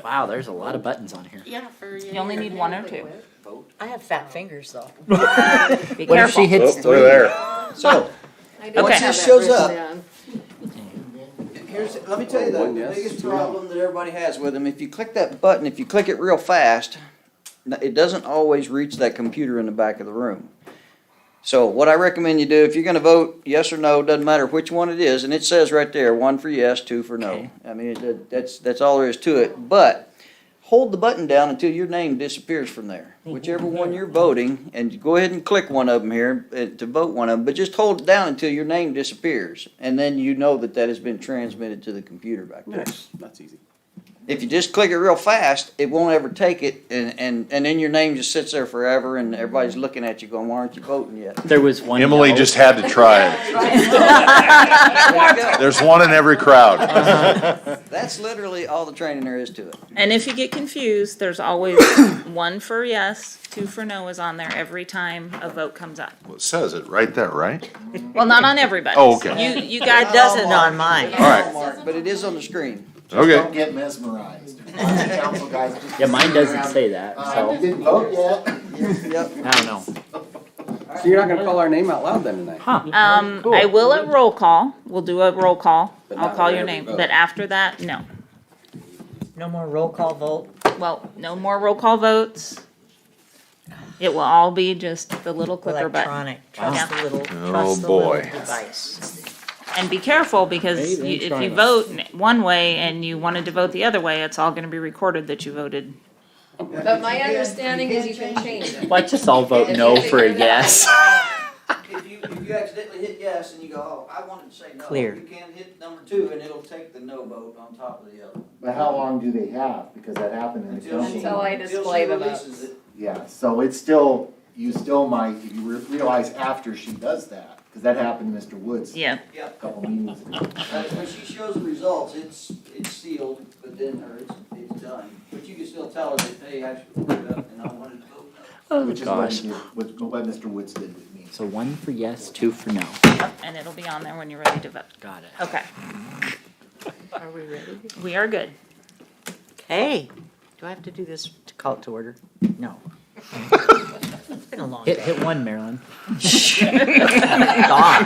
Wow, there's a lot of buttons on here. Yeah, for You only need one or two. I have fat fingers though. Be What if careful. she hits Look three? there. So, Okay. once this shows up, down. let me tell you the biggest problem that everybody has with them, if you click that button, if you click it real fast, it doesn't always reach that computer in the back of the room. So what I recommend you do, if you're gonna vote yes or no, doesn't matter which one it is, and it says right there, 1 for yes, 2 for no. Okay. I mean, that's all there is to it, but hold the button down until your name disappears from there. Whichever one you're voting, and go ahead and click one of them here to vote one of them, but just hold it down until your name disappears. And then you know that has been transmitted to the computer back there. Nice, that's easy. If you just click it real fast, it won't ever take it, and then your name just sits there forever, and everybody's looking at you going, why aren't you voting yet? There was one. Emily no. just had to try it. There you go. There's one in every crowd. That's literally all the training there is to it. And if you get confused, there's always 1 for yes, 2 for no is on there every time a vote comes up. Well, it says it right there, right? Well, not on everybody. Oh, okay. You It got doesn't on mine. All right. Mark, but it is on the screen. Don't Okay. get mesmerized. Council guys, just- Yeah, mine doesn't say that, You so didn't vote yet? Yep. I don't know. So you're not gonna call our name out loud then tonight? Huh. I will at roll call. We'll do a roll call. But I'll not call with your every name. vote. But after that, no. No more roll call vote. Well, no more roll call votes. It will all be just the little clicker button. Electronic. Trust the little, Oh, trust the boy. little device. And be careful because Maybe if try you that. vote one way and you wanted to vote the other way, it's all gonna be recorded that you voted. But my understanding is you can change it. Let's just all vote no for a yes. If you accidentally hit yes and you go, oh, I wanted to say no. Clear. You can hit number 2 and it'll take the no vote on top of the other. But how long do they have? Because that happened in the county. Until I display the votes. Releases it. Yeah, so it's still, you still might, if you realize after she does that, because that happened to Mr. Woods Yeah. a couple meetings ago. When she shows the results, it's sealed, but then, or it's done. But you can still tell her that, hey, I should vote up and I wanted to vote no. Oh Which is gosh. what Mr. Woods did with me. So 1 for yes, 2 for no. And it'll be on there when you're ready to vote. Got it. Okay, Are we ready? we are good. Okay. Do I have to do this to call it to order? No. It's been a long day. Hit 1, Marilyn. Gone.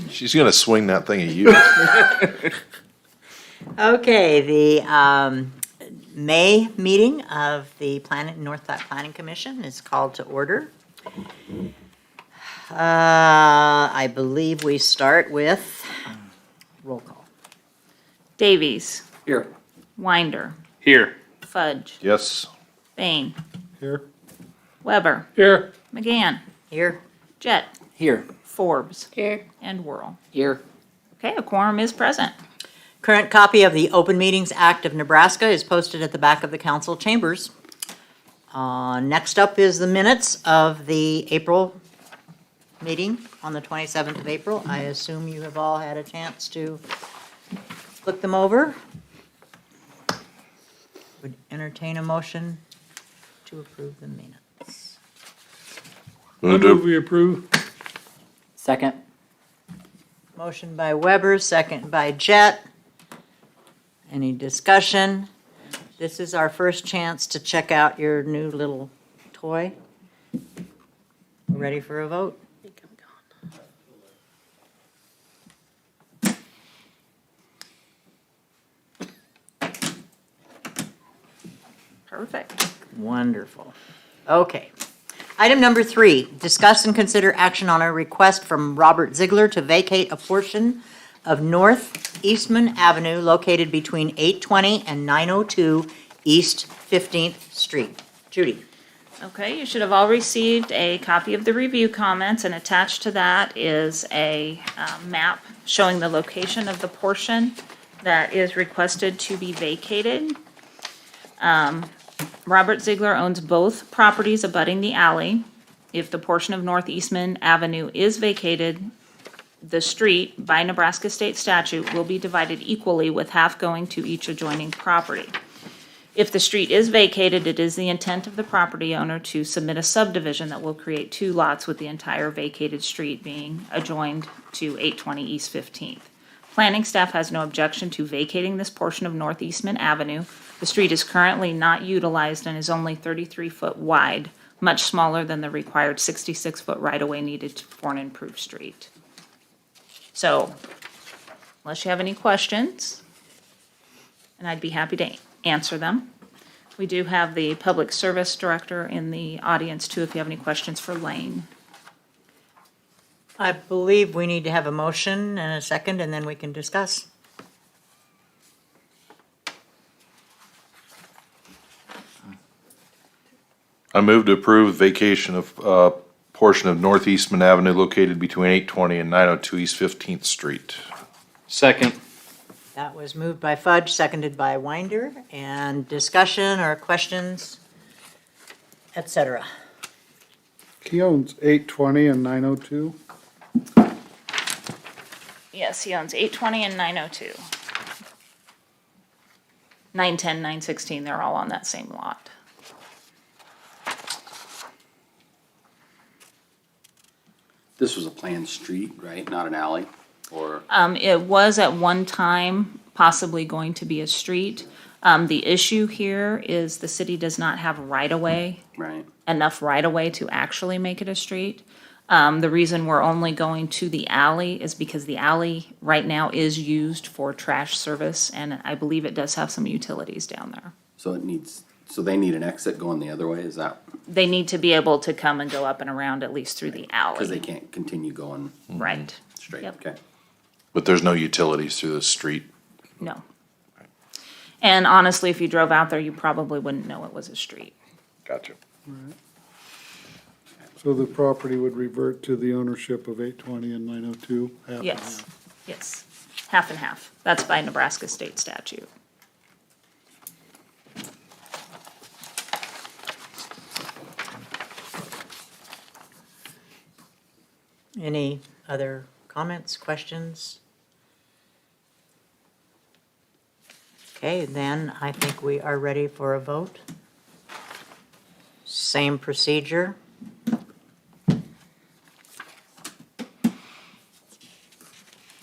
She's gonna swing that thing at you. Okay, the May meeting of the North Platte Planning Commission is called to order. I believe we start with roll call. Davies, Here. Winder, Here. Fudge, Yes. Bain, Here. Weber, Here. McGann, Here, Jett, Here. Forbes, Here. and Whirl. Here. Okay, a quorum is present. current copy of the Open Meetings Act of Nebraska is posted at the back of the council chambers. Next up is the minutes of the April meeting on the 27th of April. I assume you have all had a chance to look them over. Would entertain a motion to approve the minutes. We approve. Second. Motion by Weber, second by Jett. Any discussion? This is our first chance to check out your new little toy. Ready for a vote? Perfect. Wonderful. Okay. Item number 3, discuss and consider action on a request from Robert Ziegler to vacate a portion of North Eastman Avenue located between 820 and 902 East 15th Street. Judy. Okay, you should have all received a copy of the review comments, and attached to that is a map showing the location of the portion that is requested to be vacated. Robert Ziegler owns both properties abutting the alley. If the portion of North Eastman Avenue is vacated, the street, by Nebraska state statute, will be divided equally with half going to each adjoining property. If the street is vacated, it is the intent of the property owner to submit a subdivision that will create 2 lots with the entire vacated street being adjoined to 820 East 15th. Planning staff has no objection to vacating this portion of North Eastman Avenue. The street is currently not utilized and is only 33 foot wide, much smaller than the required 66-foot right-of-way needed for an improved street. So, unless you have any questions, and I'd be happy to answer them. We do have the Public Service Director in the audience too, if you have any questions for Lane. I believe we need to have a motion and a second, and then we can discuss. I move to approve vacation of, portion of North Eastman Avenue located between 820 and 902 East 15th Street. Second. That was moved by Fudge, seconded by Winder, and discussion or questions, et cetera. He owns 820 and 902. Yes, he owns 820 and 902. 910, 916, they're all on that same lot. This was a planned street, right? Not an alley? Or, It was at one time possibly going to be a street. The issue here is the city does not have right-of-way, right? enough right-of-way to actually make it a street. The reason we're only going to the alley is because the alley right now is used for trash service, and I believe it does have some utilities down there. So they need an exit going the other way, is that, They need to be able to come and go up and around at least through the because they alley. can't continue going Right, straight, Yep. okay? But there's no utilities through the street. no. And honestly, if you drove out there, you probably wouldn't know it was a street. Gotcha. So the property would revert to the ownership of 820 and 902, half and Yes, half. yes, half and half. That's by Nebraska state statute. Any other comments, questions? Okay, then I think we are ready for a vote. Same procedure.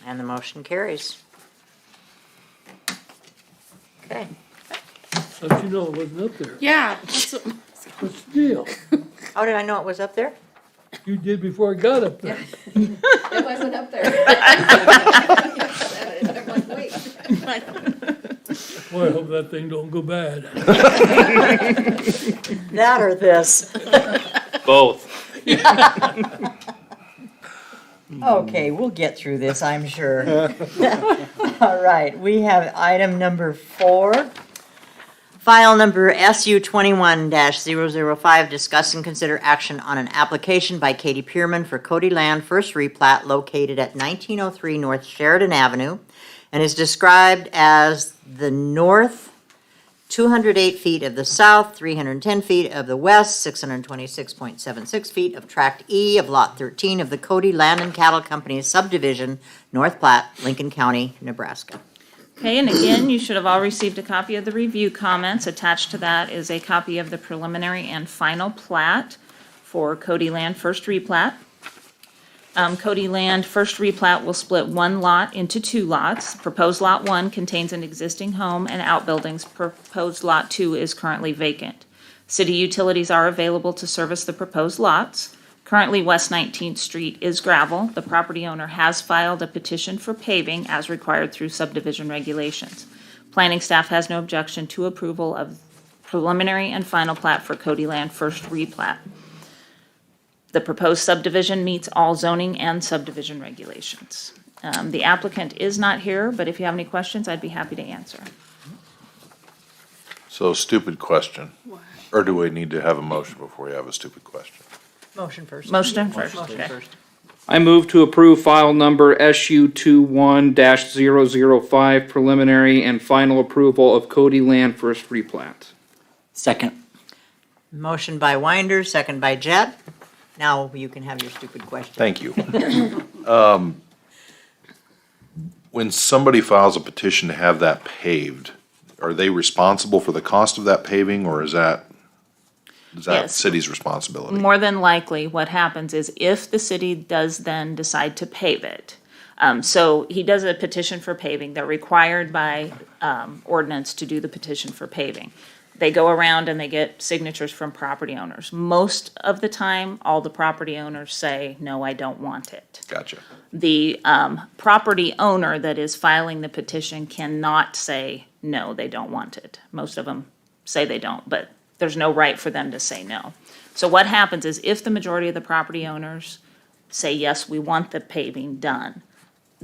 And the motion carries. Okay. How'd you know it wasn't up there? Yeah, What's the deal? How did I know it was up there? You did before it got up there. it wasn't up there. I'm like, wait. Boy, I hope that thing don't go bad. That or this? Both. Okay, we'll get through this, I'm sure. All right, we have item number 4. File number SU 21-005, discuss and consider action on an application by Katie Pierman for Cody Land First Replat located at 1903 North Sheridan Avenue and is described as the north 208 feet of the south, 310 feet of the west, 626.76 feet of Tract E of Lot 13 of the Cody Land and Cattle Company subdivision, North Platte, Lincoln County, Nebraska. Okay, and again, you should have all received a copy of the review comments. Attached to that is a copy of the preliminary and final plat for Cody Land First Replat. Cody Land First Replat will split one lot into 2 lots. Proposed Lot 1 contains an existing home and outbuildings. Proposed Lot 2 is currently vacant. City utilities are available to service the proposed lots. Currently, West 19th Street is gravel. The property owner has filed a petition for paving as required through subdivision regulations. Planning staff has no objection to approval of preliminary and final plat for Cody Land First Replat. The proposed subdivision meets all zoning and subdivision regulations. The applicant is not here, but if you have any questions, I'd be happy to answer. So stupid question. Or do we need to have a motion before we have a stupid question? Motion first. Motion first, Motion okay. first. I move to approve file number SU 21-005 preliminary and final approval of Cody Land First Replat. Second. Motion by Winder, second by Jet. Now you can have your stupid question. Thank you. When somebody files a petition to have that paved, are they responsible for the cost of that paving, or is that Yes. city's responsibility? More than likely, what happens is if the city does then decide to pave it, So he does a petition for paving. They're required by ordinance to do the petition for paving. They go around and they get signatures from property owners. Most of the time, all the property owners say, no, I don't want it. Gotcha. The property owner that is filing the petition cannot say, no, they don't want it. Most of them say they don't, but there's no right for them to say no. So what happens is if the majority of the property owners say, yes, we want the paving done,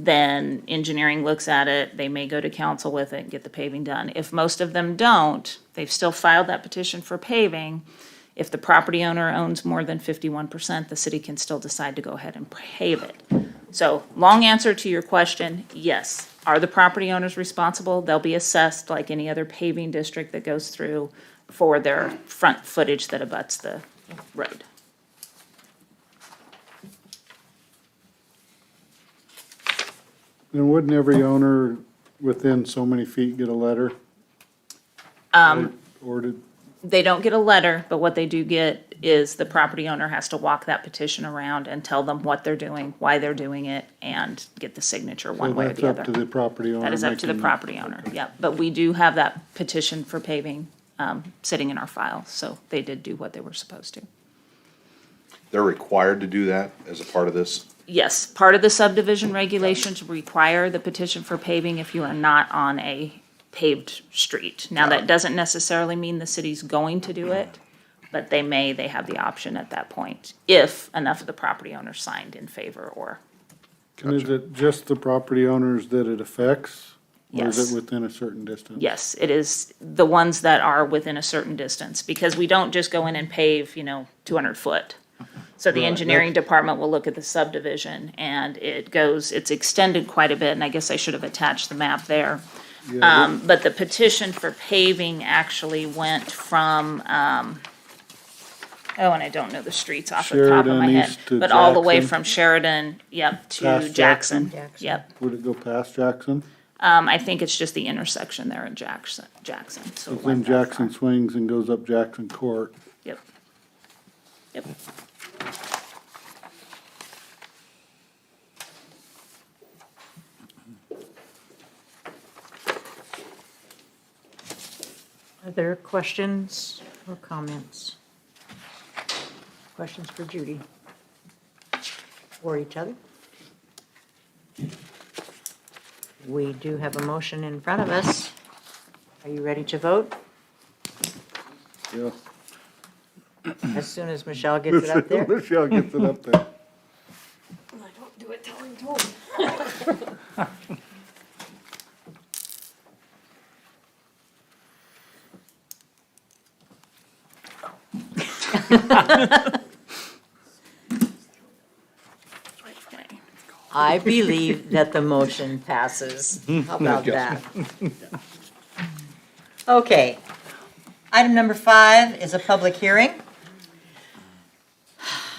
then engineering looks at it, they may go to council with it and get the paving done. If most of them don't, they've still filed that petition for paving. If the property owner owns more than 51%, the city can still decide to go ahead and pave it. So, long answer to your question, yes. Are the property owners responsible? They'll be assessed like any other paving district that goes through for their front footage that abuts the road. And wouldn't every owner within so many feet get a letter? Or did, They don't get a letter, but what they do get is the property owner has to walk that petition around and tell them what they're doing, why they're doing it, and get the signature one so way or that's the up to other. the property owner? That is up to the making- property owner, yeah. But we do have that petition for paving sitting in our file, so they did do what they were supposed to. They're required to do that as a part of this? Yes, part of the subdivision regulations require the petition for paving if you are not on a paved street. Now, that doesn't necessarily mean the city's going to do it, but they have the option at that point, if enough of the property owners signed in favor or, And is it just the property owners that it affects? Or is Yes. it within a certain distance? yes, it is the ones that are within a certain distance, because we don't just go in and pave, 200 foot. So the Right, engineering department will look at the subdivision, and it's extended quite a bit, and I guess I should have attached the map there. Yeah, But the petition for paving actually went from, and I don't know the streets off the top of my Sheridan head, east to but all the way Jackson. from Sheridan, yep, to Past Jackson. Jackson. Yep. Would it go past Jackson? I think it's just the intersection there in Jackson, so. it Because then went that far. Jackson swings and goes up Jackson Court. Yep. Yep. Other questions or comments? Questions for Judy? Or each other? We do have a motion in front of us. Are you ready to vote? Yeah. As soon as Michelle gets it up there? Michelle gets it up there. I don't do it till I'm told. I believe that the motion passes. How about that? Okay. Item number 5 is a public hearing.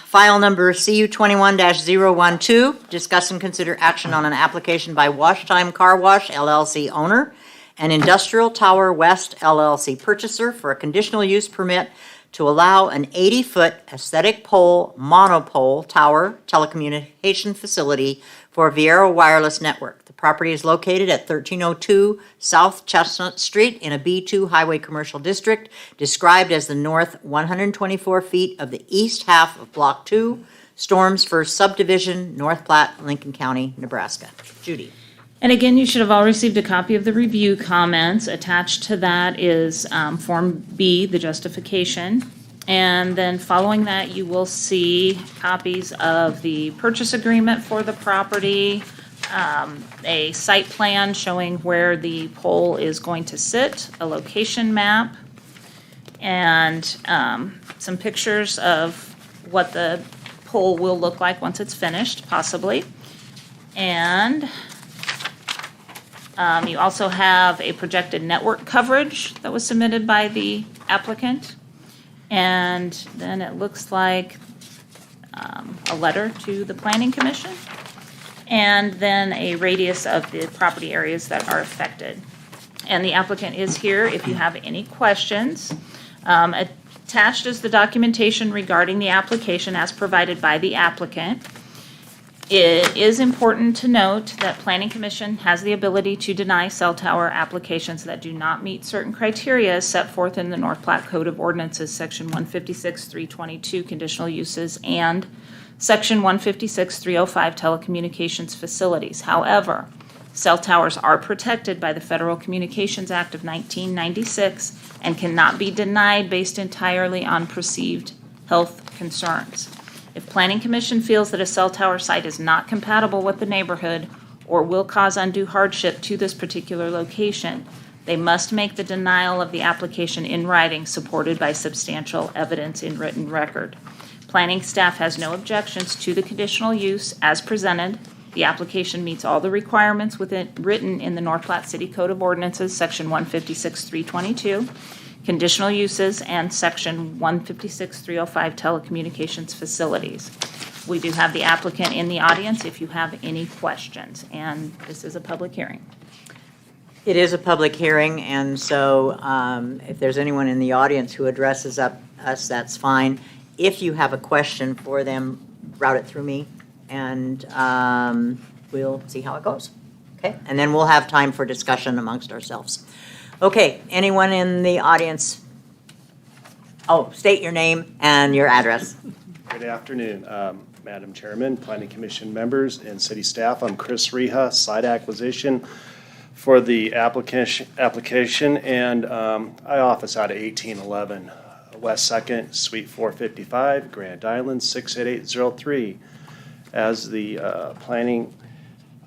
File number CU 21-012, discuss and consider action on an application by Wash Time Car Wash LLC owner and Industrial Tower West LLC purchaser for a conditional use permit to allow an 80-foot aesthetic pole monopole tower telecommunication facility for Viera Wireless Network. The property is located at 1302 South Chestnut Street in a B2 Highway Commercial District, described as the north 124 feet of the east half of Block 2, Storms First Subdivision, North Platte, Lincoln County, Nebraska. Judy. And again, you should have all received a copy of the review comments. Attached to that is Form B, the justification. And then following that, you will see copies of the purchase agreement for the property, a site plan showing where the pole is going to sit, a location map, and some pictures of what the pole will look like once it's finished, possibly. And you also have a projected network coverage that was submitted by the applicant. And then it looks like a letter to the planning commission. And then a radius of the property areas that are affected. And the applicant is here if you have any questions. Attached is the documentation regarding the application as provided by the applicant. It is important to note that Planning Commission has the ability to deny cell tower applications that do not meet certain criteria as set forth in the North Platte Code of Ordinances, Section 156-322, conditional uses, and Section 156-305, telecommunications facilities. However, cell towers are protected by the Federal Communications Act of 1996 and cannot be denied based entirely on perceived health concerns. If Planning Commission feels that a cell tower site is not compatible with the neighborhood or will cause undue hardship to this particular location, they must make the denial of the application in writing, supported by substantial evidence in written record. Planning staff has no objections to the conditional use as presented. The application meets all the requirements written in the North Platte City Code of Ordinances, Section 156-322, conditional uses, and Section 156-305, telecommunications facilities. We do have the applicant in the audience if you have any questions, and this is a public hearing. It is a public hearing, and so if there's anyone in the audience who addresses us, that's fine. If you have a question for them, route it through me, and we'll see how it goes. Okay? And then we'll have time for discussion amongst ourselves. Okay, anyone in the audience? Oh, state your name and your address. Good afternoon, Madam Chairman, Planning Commission members, and city staff. I'm Chris Reha, site acquisition for the application, and I office out of 1811 West 2nd, Suite 455, Grand Island, 68803. As the planning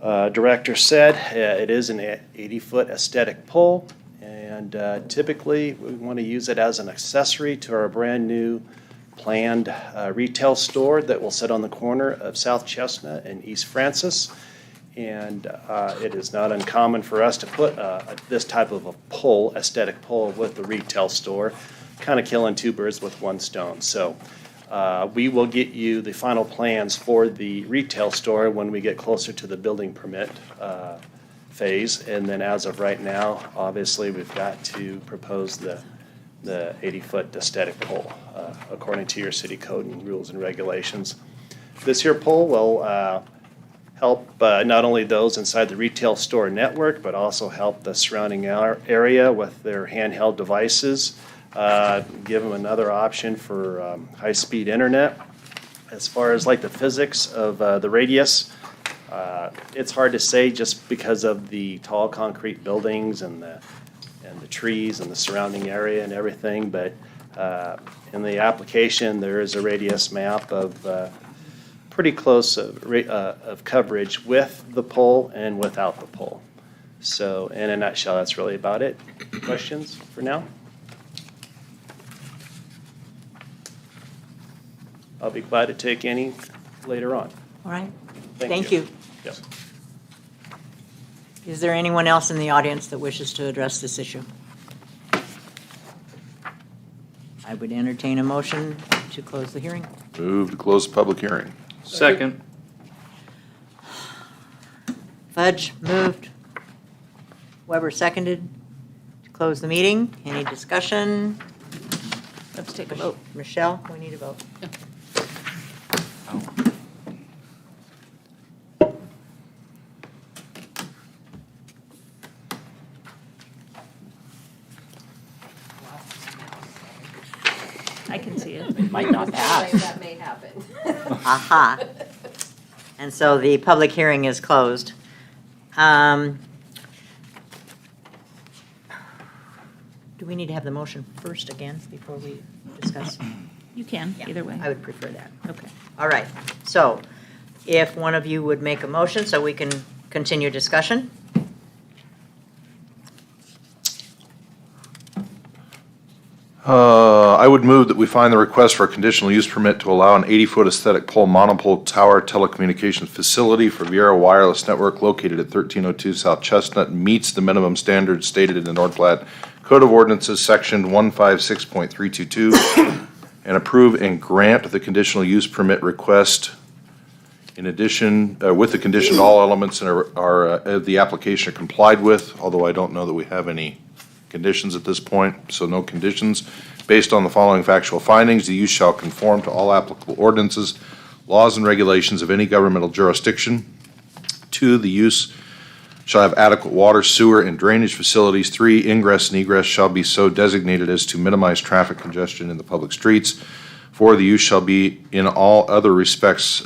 director said, it is an 80-foot aesthetic pole. And typically, we want to use it as an accessory to our brand-new planned retail store that will sit on the corner of South Chestnut and East Francis. And it is not uncommon for us to put this type of a pole, aesthetic pole, with the retail store, kind of killing two birds with one stone. So we will get you the final plans for the retail store when we get closer to the building permit phase, and then as of right now, obviously, we've got to propose the 80-foot aesthetic pole according to your city code and rules and regulations. This here pole will help not only those inside the retail store network, but also help the surrounding area with their handheld devices, give them another option for high-speed internet. As far as like the physics of the radius, it's hard to say just because of the tall concrete buildings and the trees and the surrounding area and everything, but in the application there is a radius map of pretty close of coverage with the pole and without the pole. So in a nutshell, that's really about it. Questions for now? I'll be glad to take any later on. All right. Thank you. Yep. Is there anyone else in the audience that wishes to address this issue? I would entertain a motion to close the hearing. Move to close the public hearing. Second. Fudge moved. Weber seconded to close the meeting. Any discussion? Let's take a vote. Michelle, we need a vote. I can see it. Might not pass. That may happen. Aha. And so the public hearing is closed. Do we need to have the motion first again before we discuss? You can, either way. I would prefer that. Okay. All right. So if one of you would make a motion so we can continue discussion. I would move that we find the request for a conditional use permit to allow an 80-foot aesthetic pole monopole tower telecommunications facility for Viera Wireless Network located at 1302 South Chestnut meets the minimum standards stated in the North Platte Code of Ordinances, Section 156.322, and approve and grant the conditional use permit request. In addition, with the condition all elements of the application are complied with, although I don't know that we have any conditions at this point, so no conditions. Based on the following factual findings, the use shall conform to all applicable ordinances, laws and regulations of any governmental jurisdiction. 2, the use shall have adequate water, sewer, and drainage facilities. 3, ingress and egress shall be so designated as to minimize traffic congestion in the public streets. 4, the use shall be in all other respects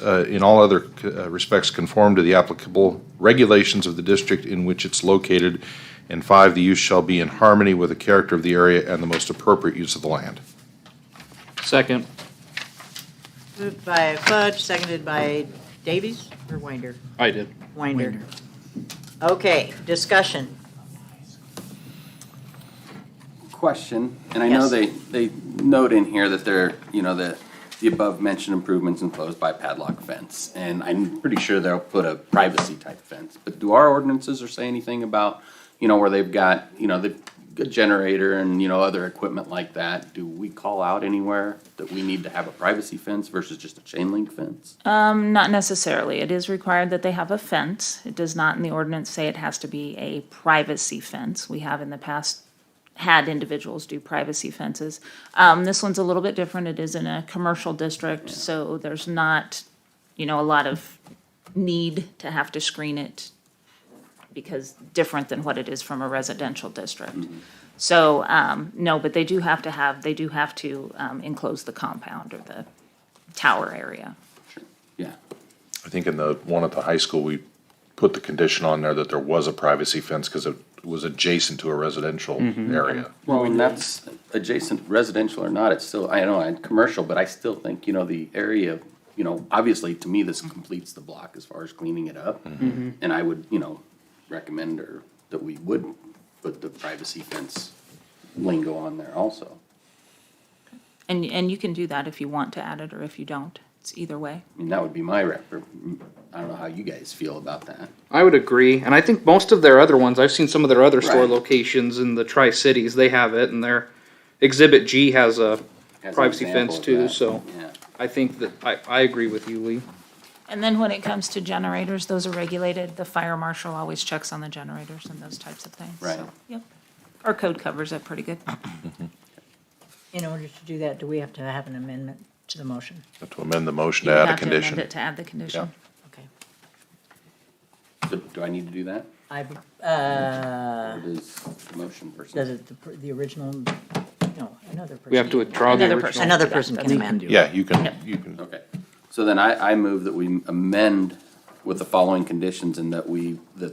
conform to the applicable regulations of the district in which it's located. And 5, the use shall be in harmony with the character of the area and the most appropriate use of the land. Second. Moved by Fudge, seconded by Davies or Winder? I did. Winder. Okay, discussion. Question, and I know Yes. they note in here that they're, the above mentioned improvements enclosed by padlock fence. And I'm pretty sure they'll put a privacy type fence. But do our ordinances or say anything about, where they've got, the good generator and, other equipment like that? Do we call out anywhere that we need to have a privacy fence versus just a chain link fence? Not necessarily. It is required that they have a fence. It does not in the ordinance say it has to be a privacy fence. We have in the past had individuals do privacy fences. This one's a little bit different. It is in a commercial district, so there's not, a lot of need to have to screen it because different than what it is from a residential district. So, no, but they do have to enclose the compound or the tower area. Sure. Yeah. I think in the one at the high school, we put the condition on there that there was a privacy fence because it was adjacent to a residential area. Well, and that's adjacent residential or not, it's still, I know, commercial, but I still think, the area, obviously, to me, this completes the block as far as cleaning it up. And I would, recommend that we would put the privacy fence lingo on there also. And you can do that if you want to add it or if you don't. It's either way. I mean, that would be my I don't know how you guys feel about that. I would agree, and I think most of their other ones, I've seen some of their other store Right. locations in the Tri-Cities, they have it, and their Exhibit G has a As an privacy example fence of too, that. so Yeah. I think that, I agree with you, Lee. And then when it comes to generators, those are regulated. The fire marshal always checks on the generators and those types of things. Right. So, yep. Our code covers it pretty good. In order to do that, do we have to have an amendment to the motion? Have to amend the motion You to add a have to amend condition. it to add the condition. Okay. So do I need to do that? I, Or does the motion does person? it, the original, no, another person. We have to withdraw the Another original. person. Another Yeah, person that's can fine. amend. Yeah, you can, Okay. So then I move that we amend with the following conditions and that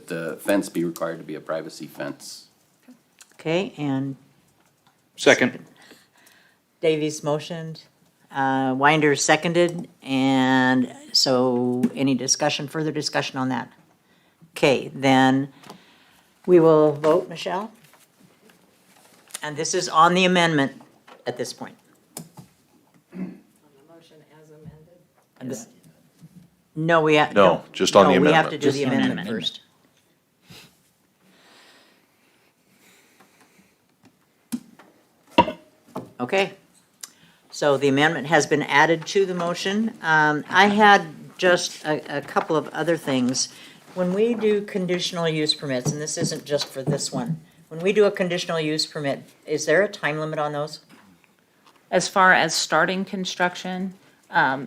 the fence be required to be a privacy fence. Okay, and Second. Davies motioned, Winder seconded, and so any discussion, further discussion on that? Okay, then we will vote, Michelle? And this is on the amendment at this point. No, we have. No, just on the No, we have to amendment. do Just the the amendment amendment. first. Okay, so the amendment has been added to the motion. I had just a couple of other things. When we do conditional use permits, and this isn't just for this one, when we do a conditional use permit, is there a time limit on those? As far as starting construction,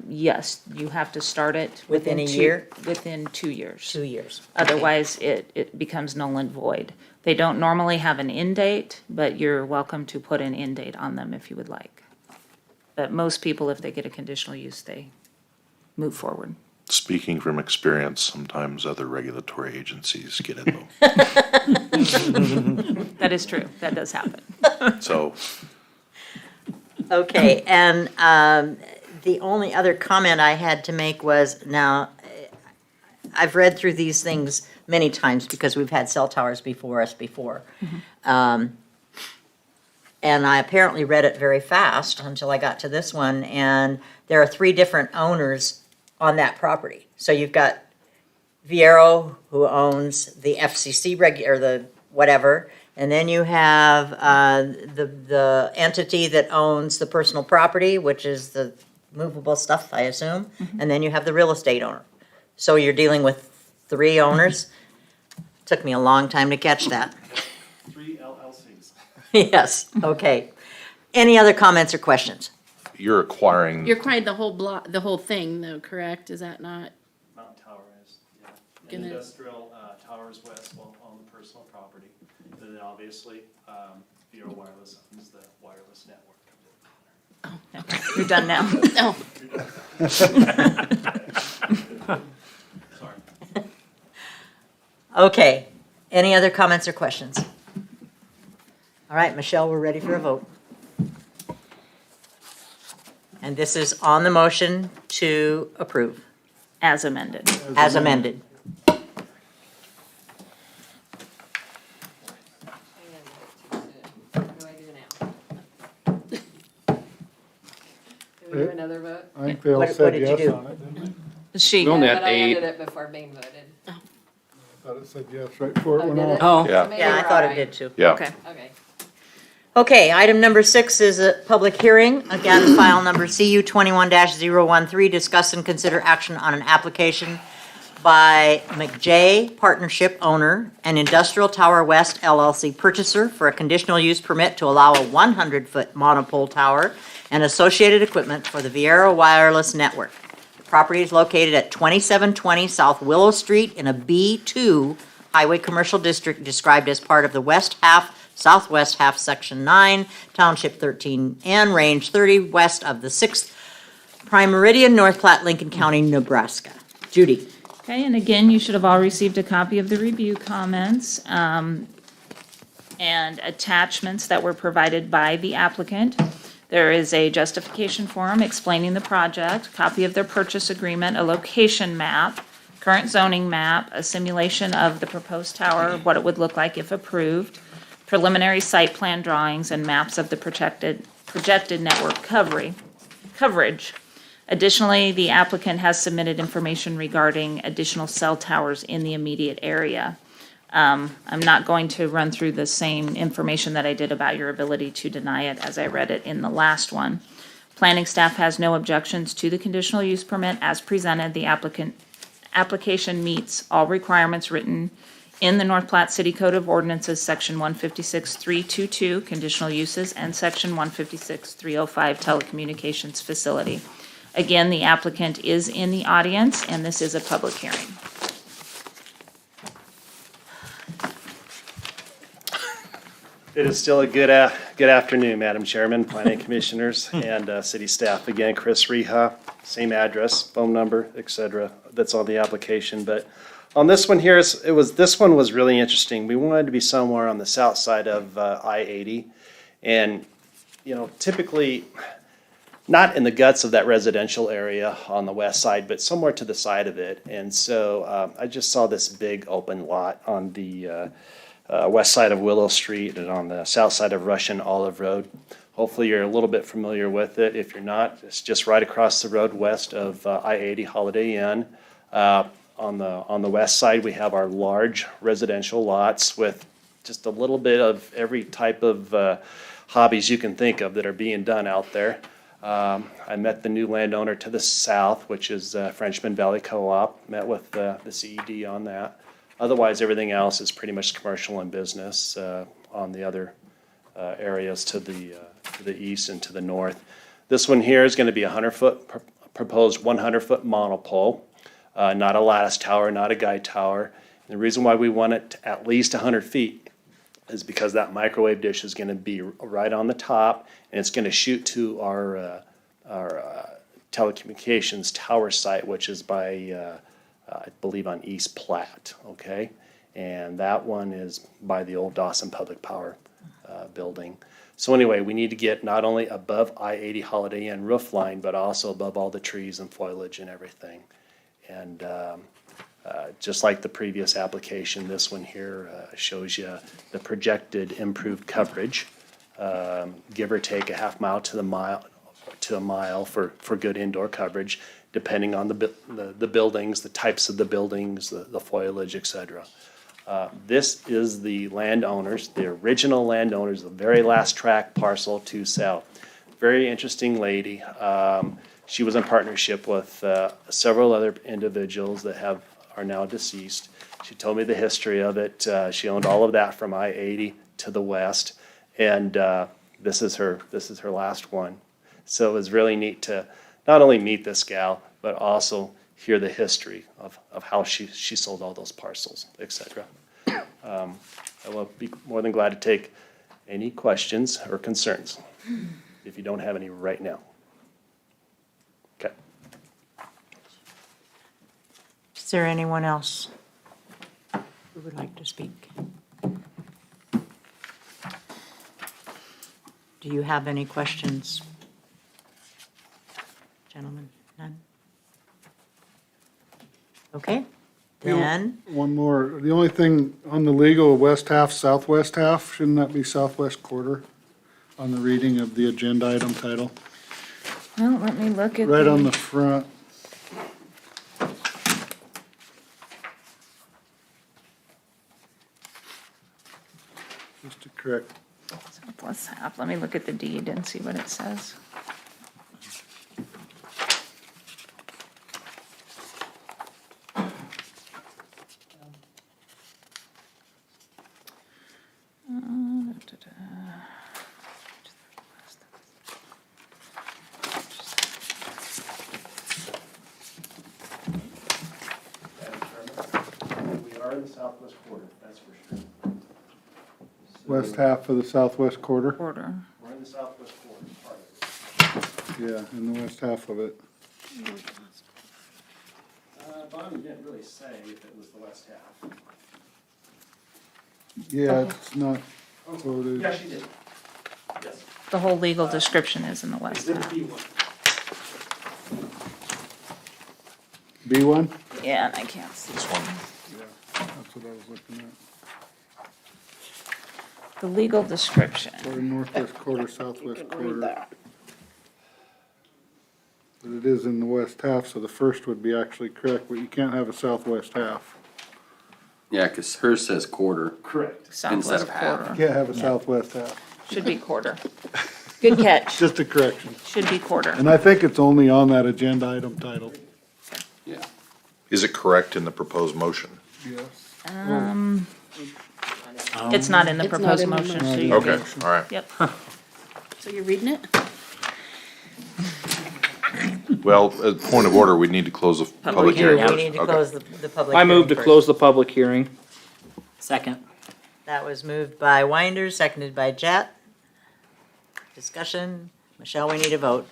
yes, you have to start it. Within a two- year? Within 2 years. 2 years. Otherwise, it becomes null and void. They don't normally have an end date, but you're welcome to put an end date on them if you would like. But most people, if they get a conditional use, they move forward. Speaking from experience, sometimes other regulatory agencies get in them. That is true. That does happen. So, Okay, and the only other comment I had to make was, now, I've read through these things many times because we've had cell towers before us before. And I apparently read it very fast until I got to this one, and there are 3 different owners on that property. So you've got Viero, who owns the FCC or the whatever, and then you have the entity that owns the personal property, which is the movable stuff, I assume, and then you have the real estate owner. So you're dealing with 3 owners. Took me a long time to catch that. 3 LLCs. Yes, okay. Any other comments or questions? you're acquiring, You're crying the whole block, the whole thing though, correct? Is that not? Mountain Tower is, yeah. And Gonna- Industrial Towers West will own the personal property. And then obviously, Vero Wireless owns the wireless network. You're done now. Oh, Sorry. Okay, any other comments or questions? All right, Michelle, we're ready for a vote. And this is on the motion to approve, As amended. as amended. What do I do now? Do we do another vote? I think they all What said did you yes do? on it, didn't they? She, We only had But I ended 8. it before being voted. I thought it said yes right before it Oh, went did it? off. Oh. Yeah. Maybe Yeah, I we're thought all it did too. yeah. okay. Okay. Okay, item number 6 is a public hearing. Again, file number CU 21-013, discuss and consider action on an application by McJ Partnership owner and Industrial Tower West LLC purchaser for a conditional use permit to allow a 100-foot monopole tower and associated equipment for the Viera Wireless Network. The property is located at 2720 South Willow Street in a B2 Highway Commercial District described as part of the west half, southwest half, Section 9, Township 13, and Range 30, west of the 6th Prime Meridian, North Platte, Lincoln County, Nebraska. Judy? Okay, and again, you should have all received a copy of the review comments and attachments that were provided by the applicant. There is a justification form explaining the project, copy of their purchase agreement, a location map, current zoning map, a simulation of the proposed tower, what it would look like if approved, preliminary site plan drawings, and maps of the projected network coverage. Additionally, the applicant has submitted information regarding additional cell towers in the immediate area. I'm not going to run through the same information that I did about your ability to deny it as I read it in the last one. Planning staff has no objections to the conditional use permit as presented. The application meets all requirements written in the North Platte City Code of Ordinances, Section 156-322, conditional uses, and Section 156-305, telecommunications facility. Again, the applicant is in the audience, and this is a public hearing. It is still a good afternoon, Madam Chairman, Planning Commissioners, and city staff. Again, Chris Reha, same address, phone number, et cetera, that's on the application. But on this one here, this one was really interesting. We wanted to be somewhere on the south side of I-80. And, typically, not in the guts of that residential area on the west side, but somewhere to the side of it. And so I just saw this big open lot on the west side of Willow Street and on the south side of Russian Olive Road. Hopefully you're a little bit familiar with it. If you're not, it's just right across the road west of I-80 Holiday Inn. On the west side, we have our large residential lots with just a little bit of every type of hobbies you can think of that are being done out there. I met the new landowner to the south, which is Frenchman Valley Co-op, met with the CED on that. Otherwise, everything else is pretty much commercial and business on the other areas to the east and to the north. This one here is going to be a 100-foot, proposed 100-foot monopole, not a lattice tower, not a guide tower. And the reason why we want it to at least 100 feet is because that microwave dish is going to be right on the top, and it's going to shoot to our telecommunications tower site, which is by I believe on East Platte, okay? And that one is by the old Dawson Public Power building. So anyway, we need to get not only above I-80 Holiday Inn roof line, but also above all the trees and foliage and everything. And just like the previous application, this one here shows you the projected improved coverage, give or take a half mile to a mile for good indoor coverage, depending on the buildings, the types of the buildings, the foliage, et cetera. This is the landowners, the original landowners, the very last tract parcel to sell. Very interesting lady. She was in partnership with several other individuals that are now deceased. She told me the history of it. She owned all of that from I-80 to the west, and this is her last one. So it was really neat to not only meet this gal, but also hear the history of how she sold all those parcels, et cetera. I will be more than glad to take any questions or concerns, if you don't have any right now. Okay. Is there anyone else who would like to speak? Do you have any questions? Gentlemen, none? Okay, then, One more, the only thing on the legal, west half, southwest half, shouldn't that be southwest quarter on the reading of the agenda item title? Well, let me look at Right on the front. Just to correct, Southwest half. Let me look at the deed and see what it says. We are in the southwest quarter, that's for sure. west half of the southwest quarter, Order. We're in the southwest quarter, part of it. yeah, in the west half of it. Bonnie didn't really say if it was the west half. Yeah, it's not quoted. Yeah, she did. Yes. The whole legal description is in the west Exhibit half. B1. B1? Yeah, and I can't see. This one. Yeah, that's what I was looking at. The legal description. Or northwest quarter, southwest quarter. But it is in the west half, so the first would be actually correct, but you can't have a southwest half. Yeah, cause hers says quarter. Correct. Southwest of half. quarter. You can't have a southwest half. Should be quarter. Good catch. Just a correction. Should be quarter. And I think it's only on that agenda item title. Yeah. Is it correct in the proposed motion? Yes. It's not in the It's not proposed in the motion, so motion. you Okay, can, all right. yep. So you're reading it? Well, as point of order, we need to close the public hearing we first. need to Okay. close the public I hearing move to first. close the public hearing. Second. That was moved by Winder, seconded by Jet. Discussion. Michelle, we need a vote.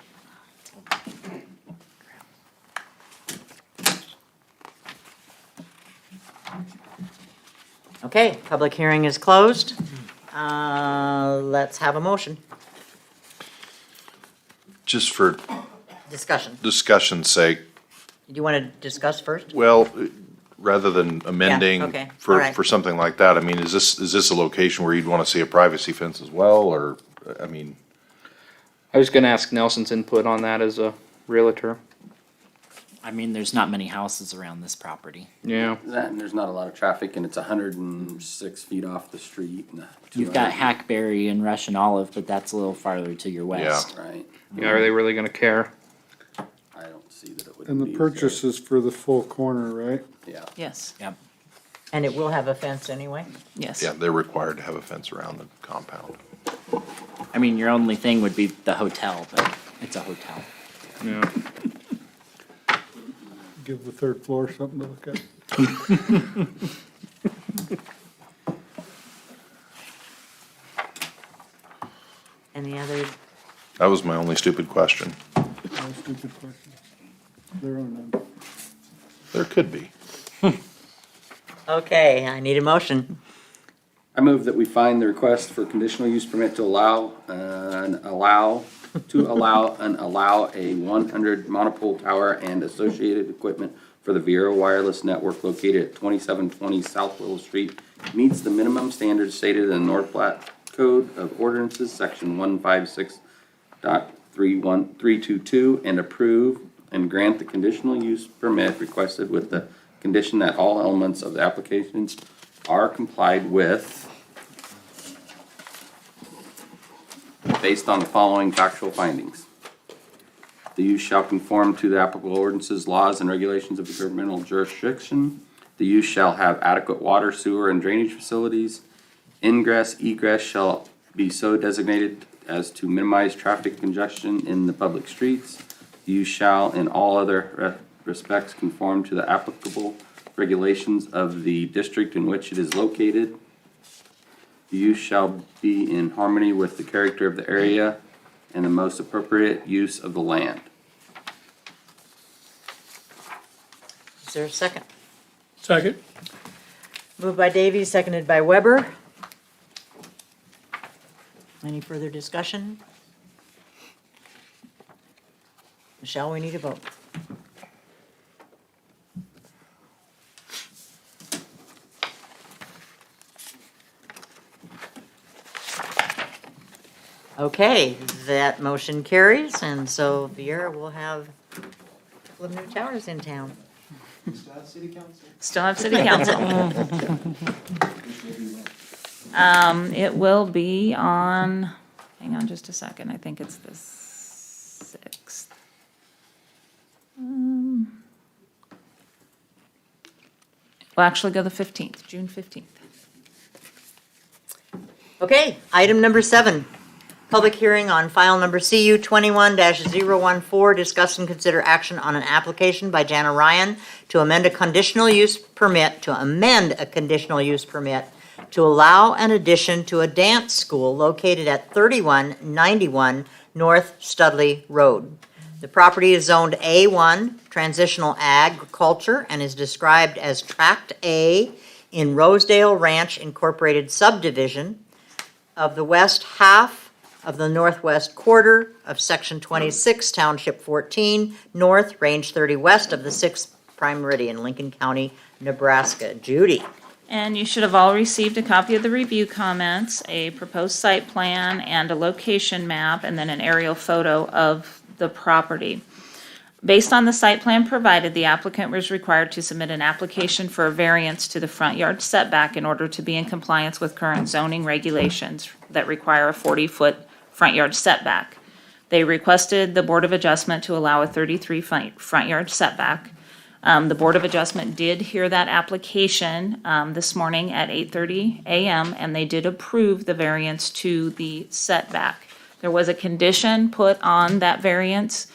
Okay, public hearing is closed. Let's have a motion. Just for Discussion. discussion's sake, Do you want to discuss first? well, rather than amending okay, all for, right. for something like that, I mean, is this a location where you'd want to see a privacy fence as well, or, I mean, I was gonna ask Nelson's input on that as a realtor. I mean, there's not many houses around this property. Yeah. That, and there's not a lot of traffic, and it's 106 feet off the street. And You've got Hackberry and Russian Olive, but that's a little farther to your west. Right. Yeah, are they really gonna care? I don't see that it would be. And the purchase is for the full corner, right? Yeah. Yes, Yep. And it will have a fence anyway? yes. yeah, they're required to have a fence around the compound. I mean, your only thing would be the hotel, but it's a hotel. Yeah. Give the third floor something to look at. Any other, That was my only stupid question. No stupid questions. There are none. There could be. okay, I need a motion. I move that we find the request for conditional use permit to allow a 100 monopole tower and associated equipment for the Viera Wireless Network located at 2720 South Willow Street meets the minimum standards stated in the North Platte Code of Ordinances, section 156.31322, and approve and grant the conditional use permit requested with the condition that all elements of the applications are complied with based on the following factual findings. The use shall conform to the applicable ordinances, laws, and regulations of the governmental jurisdiction. The use shall have adequate water, sewer, and drainage facilities. Ingress, egress shall be so designated as to minimize traffic congestion in the public streets. The use shall, in all other respects, conform to the applicable regulations of the district in which it is located. The use shall be in harmony with the character of the area and the most appropriate use of the land. Is there a second? Second? Moved by Davies, seconded by Weber. Any further discussion? Michelle, we need a vote. Okay, that motion carries, and so Viera will have a couple of new towers in town. Still have city council. It will be on, hang on just a second, I think it's the 6th. We'll actually go the 15th, June 15th. Okay, item number 7, public hearing on file number CU 21-014, discuss and consider action on an application by Jana Ryan to amend a conditional use permit, to allow an addition to a dance school located at 3191 North Studley Road. The property is zoned A1, transitional agriculture, and is described as Tract A in Rosedale Ranch Incorporated subdivision of the west half of the northwest quarter of Section 26, Township 14, North, Range 30 west of the 6th Prime Meridian, Lincoln County, Nebraska. Judy. And you should have all received a copy of the review comments, a proposed site plan, and a location map, and then an aerial photo of the property. Based on the site plan provided, the applicant was required to submit an application for a variance to the front yard setback in order to be in compliance with current zoning regulations that require a 40-foot front yard setback. They requested the Board of Adjustment to allow a 33 front yard setback. The Board of Adjustment did hear that application this morning at 8:30 a.m., and they did approve the variance to the setback. There was a condition put on that variance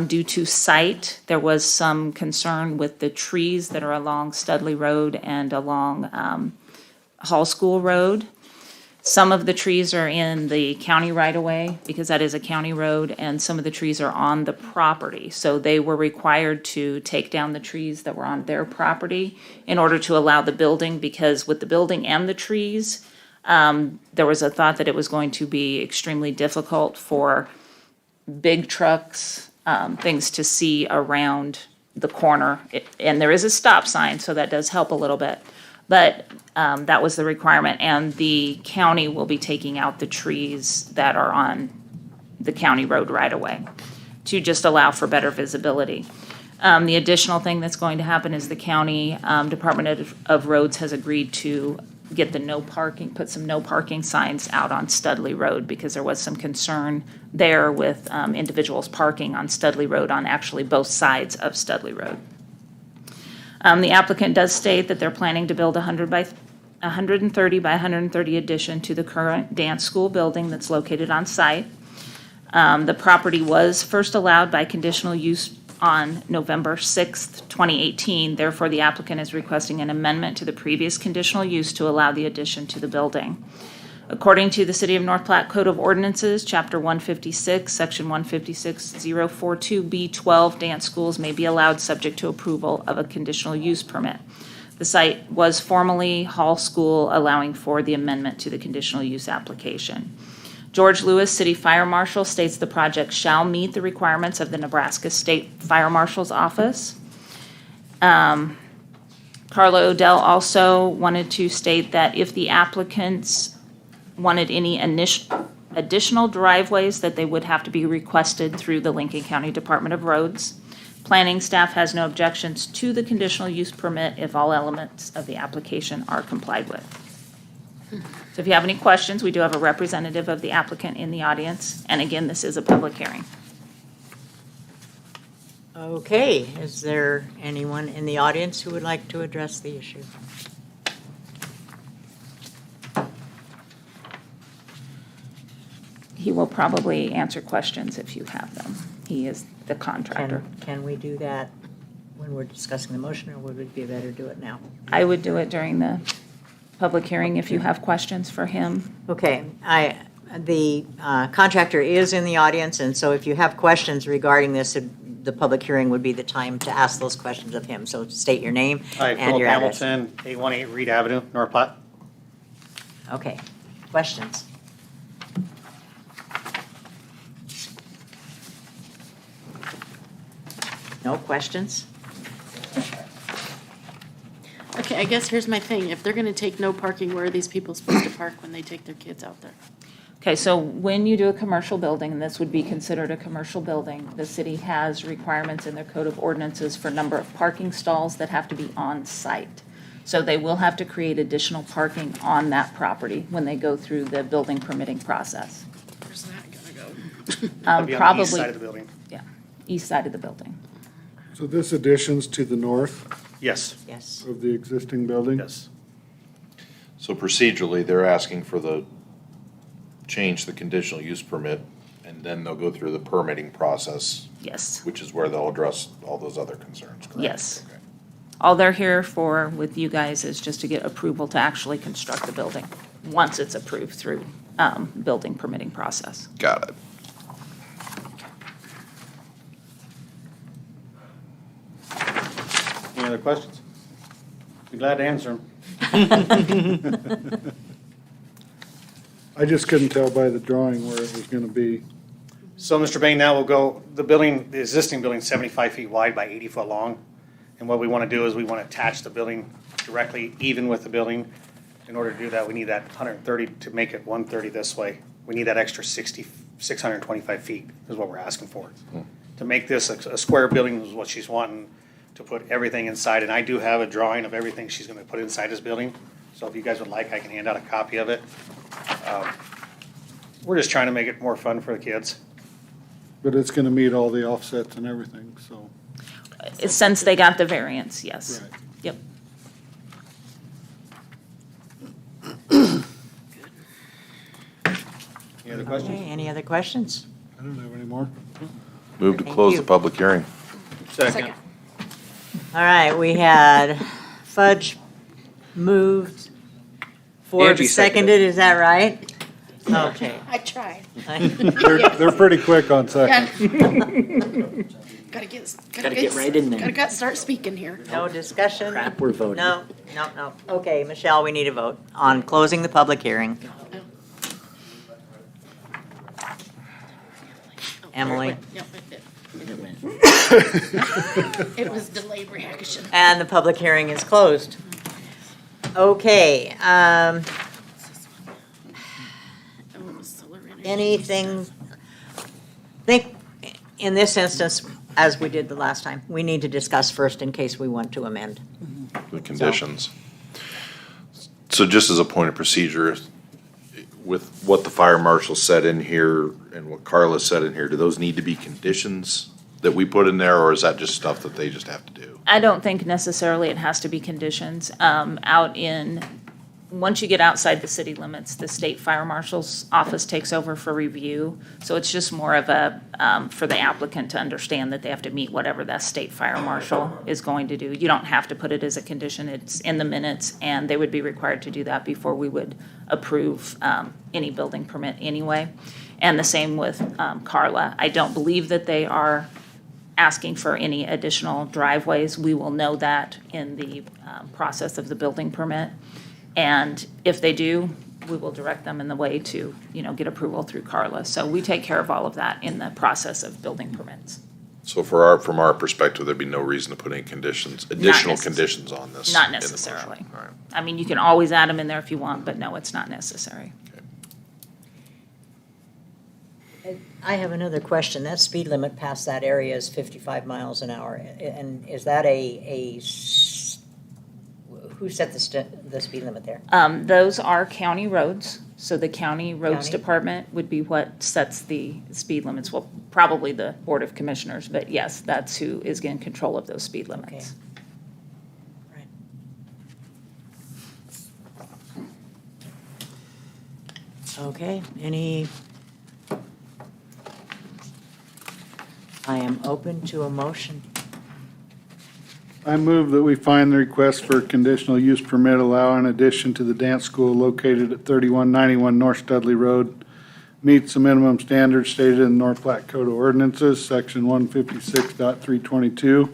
due to site. There was some concern with the trees that are along Studley Road and along Hall School Road. Some of the trees are in the county right-of-way, because that is a county road, and some of the trees are on the property. So they were required to take down the trees that were on their property in order to allow the building, because with the building and the trees, there was a thought that it was going to be extremely difficult for big trucks, things to see around the corner. And there is a stop sign, so that does help a little bit. But that was the requirement, and the county will be taking out the trees that are on the county road right away to just allow for better visibility. The additional thing that's going to happen is the county Department of Roads has agreed to get the no parking, put some no parking signs out on Studley Road, because there was some concern there with individuals parking on Studley Road on actually both sides of Studley Road. The applicant does state that they're planning to build 130 by 130 addition to the current dance school building that's located on site. The property was first allowed by conditional use on November 6th, 2018. Therefore, the applicant is requesting an amendment to the previous conditional use to allow the addition to the building. According to the City of North Platte Code of Ordinances, Chapter 156, Section 156-042B12, dance schools may be allowed subject to approval of a conditional use permit. The site was formerly Hall School, allowing for the amendment to the conditional use application. George Lewis, City Fire Marshal, states the project shall meet the requirements of the Nebraska State Fire Marshal's Office. Carla Odell also wanted to state that if the applicants wanted any additional driveways, that they would have to be requested through the Lincoln County Department of Roads. Planning staff has no objections to the conditional use permit if all elements of the application are complied with. So if you have any questions, we do have a representative of the applicant in the audience, and again, this is a public hearing. Okay, is there anyone in the audience who would like to address the issue? he will probably answer questions if you have them. He is the contractor. Can we do that when we're discussing the motion, or would it be better to do it now? I would do it during the public hearing if you have questions for him. Okay, the contractor is in the audience, and so if you have questions regarding this, the public hearing would be the time to ask those questions of him. So state your name Hi, and Philip your address. Hamilton, 818 Reed Avenue, North Platte. Okay, questions? No questions? Okay, I guess here's my thing. If they're gonna take no parking, where are these people supposed to park when they take their kids out there? Okay, so when you do a commercial building, and this would be considered a commercial building, the city has requirements in their code of ordinances for number of parking stalls that have to be on site. So they will have to create additional parking on that property when they go through the building permitting process. Where's that gonna go? That'd be on the Probably, east side of the building. yeah, east side of the building. So this addition's to the north Yes, Yes. of the existing building? yes. So procedurally, they're asking for change the conditional use permit, and then they'll go through the permitting process, Yes, which is where they'll address all those other concerns, correct? yes. Okay. All they're here for with you guys is just to get approval to actually construct the building, once it's approved through building permitting process. Got it. Any other questions? Be glad to answer them. I just couldn't tell by the drawing where it was gonna be. So, Mr. Bain, now we'll go, the existing building's 75 feet wide by 80 foot long. And what we want to do is we want to attach the building directly even with the building. In order to do that, we need that 130 to make it 130 this way. We need that extra 625 feet is what we're asking for. To make this a square building is what she's wanting, to put everything inside. And I do have a drawing of everything she's going to put inside this building. So if you guys would like, I can hand out a copy of it. We're just trying to make it more fun for the kids. But it's gonna meet all the offsets and everything, so. Since they got the variance, yes. Right. Yep. Any other Okay, questions? any other questions? I don't have any more. Move to Thank close you. the public hearing. Second. All right, we had Fudge moved, Ford Angie seconded, is that right? Okay. I tried. They're pretty quick on Yeah. second. Gotta get right in there. Gotta start speaking here. No discussion? Crap, we're voting. No. Okay, Michelle, we need a vote on closing the public hearing. Emily? Yep, it was delayed reaction. And the public hearing is closed. Okay, Oh, it was solar energy. anything, think, in this instance, as we did the last time, we need to discuss first in case we want to amend. The conditions. So just as a point of procedure, with what the fire marshal said in here and what Carla said in here, do those need to be conditions that we put in there, or is that just stuff that they just have to do? I don't think necessarily it has to be conditions. Once you get outside the city limits, the state fire marshal's office takes over for review. So it's just more of a, for the applicant to understand that they have to meet whatever that state fire marshal is going to do. You don't have to put it as a condition. It's in the minutes, and they would be required to do that before we would approve any building permit anyway. And the same with Carla. I don't believe that they are asking for any additional driveways. We will know that in the process of the building permit. And if they do, we will direct them in the way to, get approval through Carla. So we take care of all of that in the process of building permits. So from our perspective, there'd be no reason to put any additional conditions on this? Not in the motion. necessarily. All right. I mean, you can always add them in there if you want, but no, it's not necessary. I have another question. That speed limit past that area is 55 miles an hour. And is that who set the speed limit there? Those are county roads, so the county roads County? department would be what sets the speed limits. Well, probably the Board of Commissioners, but yes, that's who is in control of those speed limits. Right. Okay, any I am open to a motion. I move that we find the request for a conditional use permit allowing addition to the dance school located at 3191 North Studley Road meets the minimum standards stated in North Platte Code of Ordinances, section 156.322,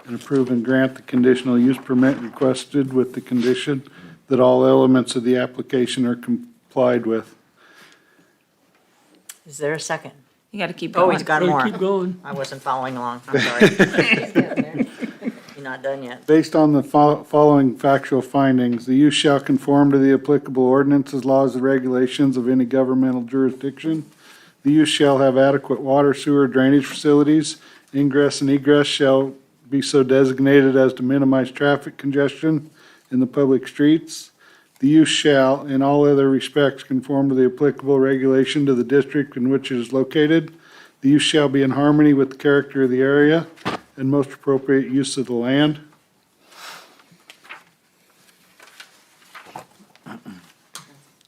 and approve and grant the conditional use permit requested with the condition that all elements of the application are complied with. Is there a second? You gotta keep Oh, going. he's got more. Keep going. I wasn't following along, I'm sorry. You're not done yet. Based on the following factual findings, the use shall conform to the applicable ordinances, laws, and regulations of any governmental jurisdiction. The use shall have adequate water, sewer, drainage facilities. Ingress and egress shall be so designated as to minimize traffic congestion in the public streets. The use shall, in all other respects, conform to the applicable regulation to the district in which it is located. The use shall be in harmony with the character of the area and most appropriate use of the land.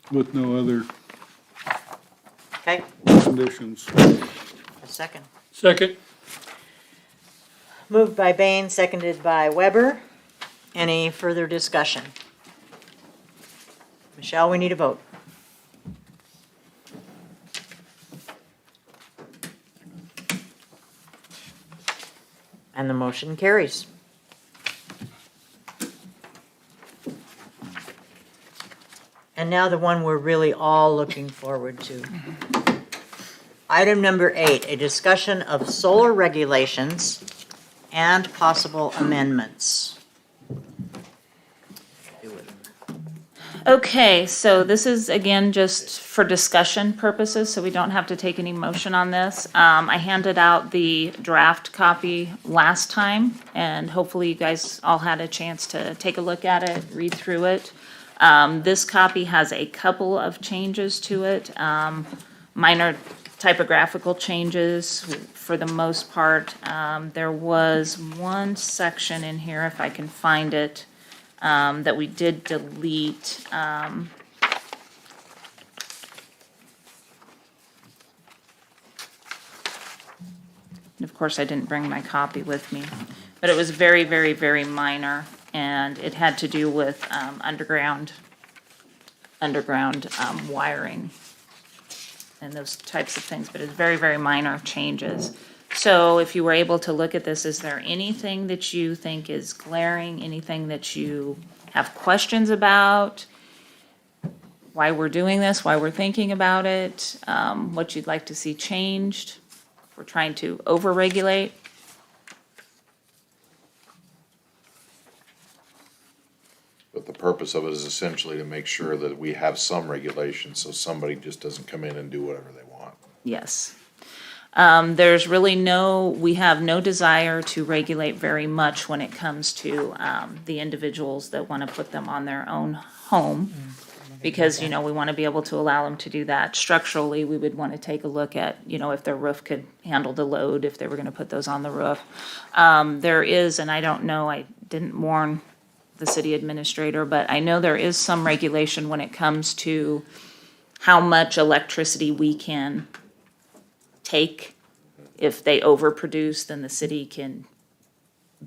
With no other Okay, conditions. a second. Second. Moved by Bain, seconded by Weber. Any further discussion? Michelle, we need a vote. And the motion carries. And now the one we're really all looking forward to. Item number 8, a discussion of solar regulations and possible amendments. Okay, so this is again just for discussion purposes, so we don't have to take any motion on this. I handed out the draft copy last time, and hopefully you guys all had a chance to take a look at it, read through it. This copy has a couple of changes to it, minor typographical changes for the most part. There was one section in here, if I can find it, that we did delete. And of course, I didn't bring my copy with me, but it was very, very, very minor, and it had to do with underground wiring and those types of things, but it's very, very minor changes. So if you were able to look at this, is there anything that you think is glaring, anything that you have questions about? Why we're doing this, why we're thinking about it, what you'd like to see changed? If we're trying to over-regulate? But the purpose of it is essentially to make sure that we have some regulation, so somebody just doesn't come in and do whatever they want. Yes. There's really we have no desire to regulate very much when it comes to the individuals that want to put them on their own home. Because, we want to be able to allow them to do that. Structurally, we would want to take a look at, if their roof could handle the load, if they were going to put those on the roof. There is, and I don't know, I didn't warn the city administrator, but I know there is some regulation when it comes to how much electricity we can take. If they overproduce, then the city can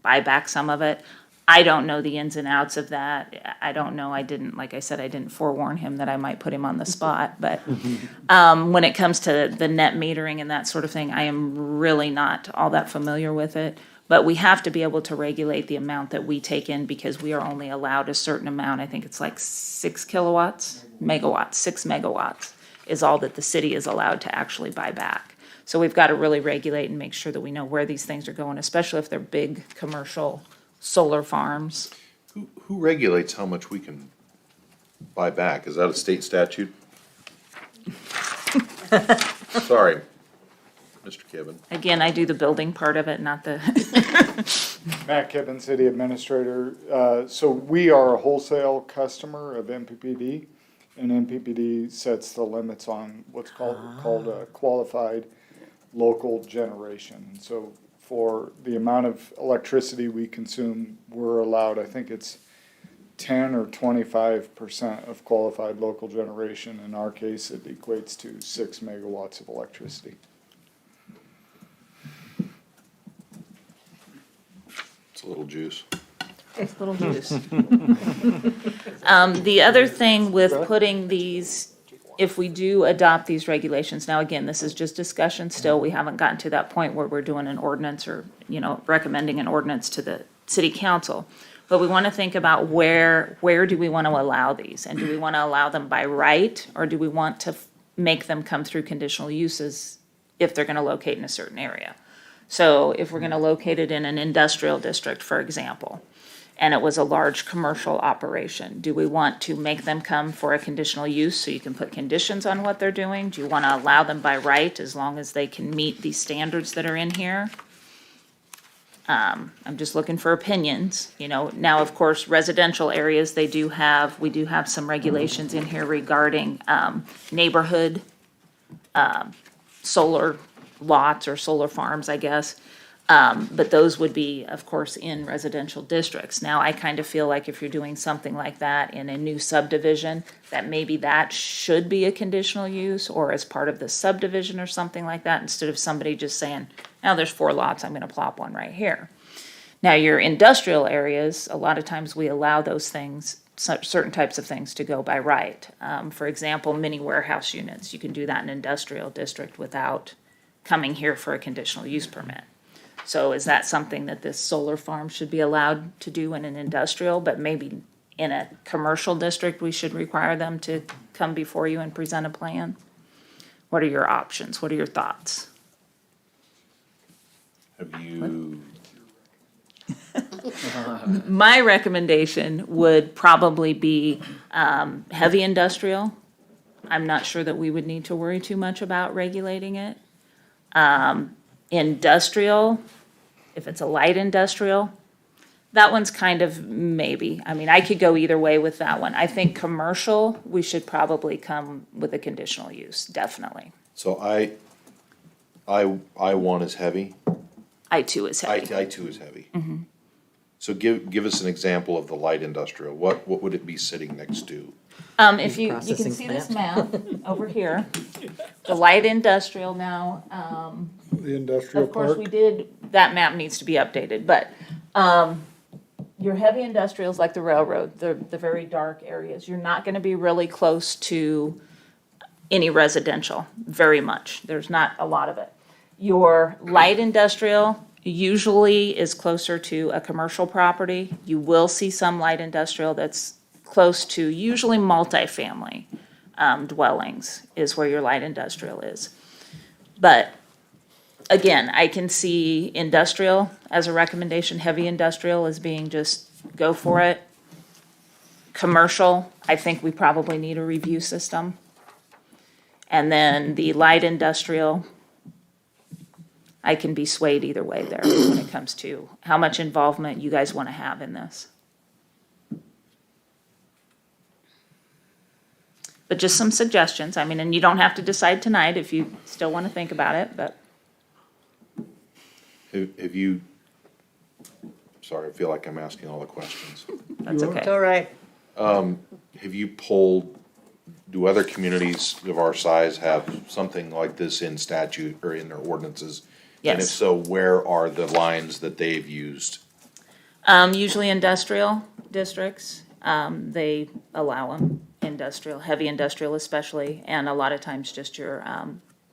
buy back some of it. I don't know the ins and outs of that. I don't know. Like I said, I didn't forewarn him that I might put him on the spot. But when it comes to the net metering and that sort of thing, I am really not all that familiar with it. But we have to be able to regulate the amount that we take in because we are only allowed a certain amount. I think it's like 6 megawatts, 6 megawatts is all that the city is allowed to actually buy back. So we've got to really regulate and make sure that we know where these things are going, especially if they're big commercial solar farms. Who regulates how much we can buy back? Is that a state statute? Sorry, Mr. Kibben. Again, I do the building part of it, not the. Matt Kibben, City Administrator. So we are a wholesale customer of MPPD, and MPPD sets the limits on what's called qualified local generation. And so for the amount of electricity we consume, we're allowed, I think it's 10 or 25% of qualified local generation. In our case, it equates to 6 megawatts of electricity. a little juice. It's a little juice. The other thing with putting these, if we do adopt these regulations, now again, this is just discussion still, we haven't gotten to that point where we're doing an ordinance or, recommending an ordinance to the city council. But we want to think about where do we want to allow these? And do we want to allow them by right, or do we want to make them come through conditional uses if they're going to locate in a certain area? So if we're going to locate it in an industrial district, for example, and it was a large commercial operation, do we want to make them come for a conditional use so you can put conditions on what they're doing? Do you want to allow them by right as long as they can meet these standards that are in here? I'm just looking for opinions, Now, of course, residential areas, we do have some regulations in here regarding neighborhood solar lots or solar farms, I guess. But those would be, of course, in residential districts. Now, I kind of feel like if you're doing something like that in a new subdivision, that maybe that should be a conditional use or as part of the subdivision or something like that, instead of somebody just saying, now there's 4 lots, I'm gonna plop one right here. Now, your industrial areas, a lot of times we allow those things, certain types of things to go by right. For example, mini warehouse units, you can do that in an industrial district without coming here for a conditional use permit. So is that something that this solar farm should be allowed to do in an industrial, but maybe in a commercial district, we should require them to come before you and present a plan? What are your options? What are your thoughts? Have you, My recommendation would probably be heavy industrial. I'm not sure that we would need to worry too much about regulating it. Industrial, if it's a light industrial, that one's kind of maybe. I mean, I could go either way with that one. I think commercial, we should probably come with a conditional use, definitely. so I1 is heavy. I2 is heavy. I2 is heavy. So give us an example of the light industrial. What would it be sitting next to? If you can Processing see this plant. map over here, the light industrial now, The industrial of course, we park. did, that map needs to be updated, but, your heavy industrials like the railroad, the very dark areas, you're not gonna be really close to any residential, very much. There's not a lot of it. Your light industrial usually is closer to a commercial property. You will see some light industrial that's close to usually multifamily dwellings is where your light industrial is. But again, I can see industrial as a recommendation, heavy industrial as being just go for it. Commercial, I think we probably need a review system. And then the light industrial, I can be swayed either way there when it comes to how much involvement you guys want to have in this. But just some suggestions, I mean, and you don't have to decide tonight if you still want to think about it, but. Have you, sorry, I feel like I'm asking all the questions. That's It's okay. all right. Have you polled, do other communities of our size have something like this in statute or in their ordinances? And if Yes. so, where are the lines that they've used? Usually industrial districts, they allow them, industrial, heavy industrial especially, and a lot of times just your,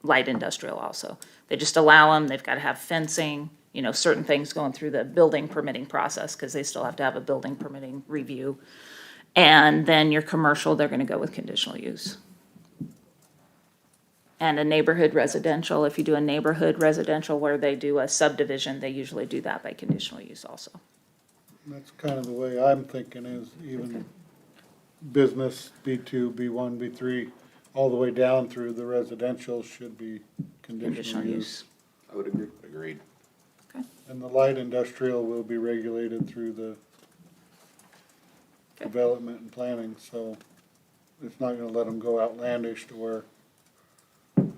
light industrial also. They just allow them, they've got to have fencing, certain things going through the building permitting process, because they still have to have a building permitting review. And then your commercial, they're gonna go with conditional use. And a neighborhood residential, if you do a neighborhood residential where they do a subdivision, they usually do that by conditional use also. That's kind of the way I'm thinking is even business, B2, B1, B3, all the way down through the residential should be conditional use. I would agree. Agreed. And the light industrial will be regulated through the development and planning, so it's not gonna let them go outlandish to where it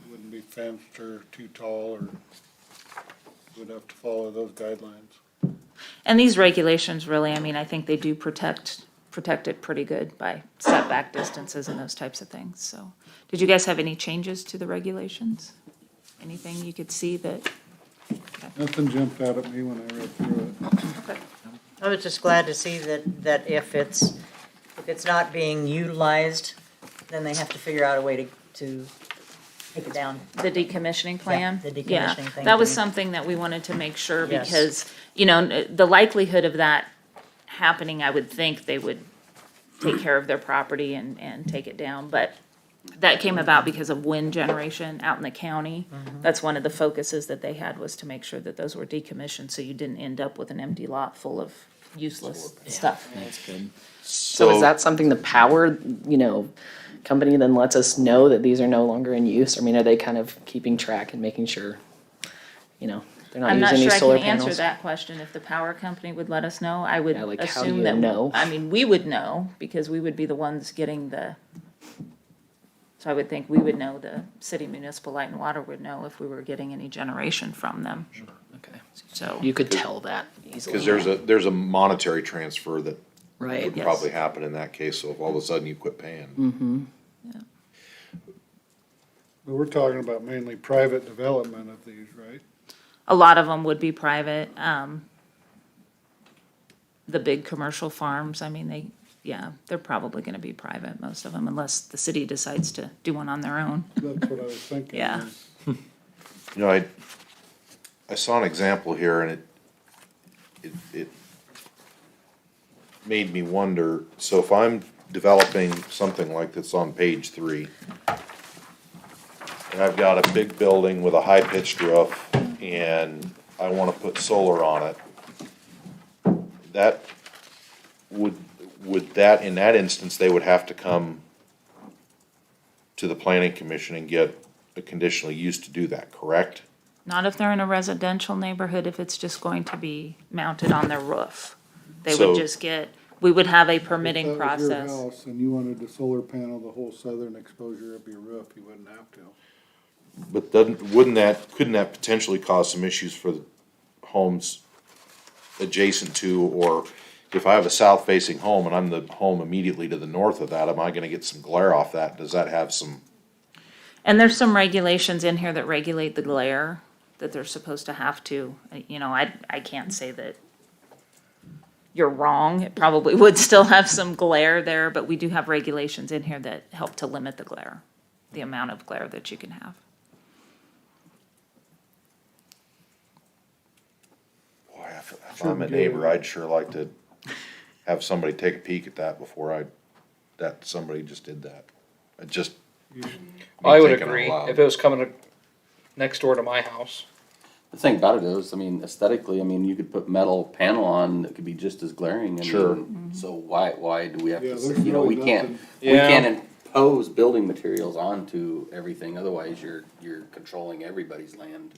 wouldn't be fenced or too tall, or would have to follow those guidelines. And these regulations really, I mean, I think they do protect it pretty good by setback distances and those types of things, so. Did you guys have any changes to the regulations? Anything you could see that Nothing jumped out at me when I read through it. I was just glad to see that if it's not being utilized, then they have to figure out a way to take it down. The decommissioning plan? the decommissioning Yeah, thing that was too. something that we wanted to make sure, Yes. because, you know, the likelihood of that happening, I would think they would take care of their property and take it down, but that came about because of wind generation out in the county. That's one of the focuses that they had, was to make sure that those were decommissioned, so you didn't end up with an empty lot full of useless stuff. That's good. So is that something the power, company then lets us know that these are no longer in use? I mean, are they kind of keeping track and making sure, they're not I'm not using sure these I solar can answer panels? that question. If the power company would let us know, I would Yeah, like, how do assume you that, know? I mean, we would know, because we would be the ones getting so I would think we would know, the city municipal light and water would know if we were getting any generation from them. Okay. So, You could tell that easily. Because there's a monetary transfer that Right. would Yes. probably happen in that case, so if all of a sudden you quit paying. Mm-hmm. But we're talking about mainly private development of these, right? a lot of them would be private. The big commercial farms, I mean, they're probably gonna be private, most of them, unless the city decides to do one on their own. That's what I was thinking. Yeah. is- I saw an example here and it made me wonder, so if I'm developing something like that's on page 3, and I've got a big building with a high-pitched roof, and I wanna put solar on it, that, would that, in that instance, they would have to come to the planning commission and get a conditional use to do that, correct? Not if they're in a residential neighborhood, if it's just going to be mounted on their roof. They So- would just we would have a If permitting that was your process. house and you wanted to solar panel the whole southern exposure of your roof, you wouldn't have to. But couldn't that potentially cause some issues for the homes adjacent to, or if I have a south-facing home and I'm the home immediately to the north of that, am I gonna get some glare off that? Does that have some? And there's some regulations in here that regulate the glare, that they're supposed to have to, I can't say that you're wrong. It probably would still have some glare there, but we do have regulations in here that help to limit the glare, the amount of glare that you can have. Boy, if I'm a neighbor, I'd sure like to have somebody take a peek at that before somebody just did that. I just. me I would thinking out agree, loud. if it was coming next door to my house. The thing about it is, aesthetically, you could put metal panel on that could be just as glaring. Sure. So why do we have Yeah, to, there's we really can't, nothing. we can't impose building materials onto everything, otherwise you're controlling everybody's land.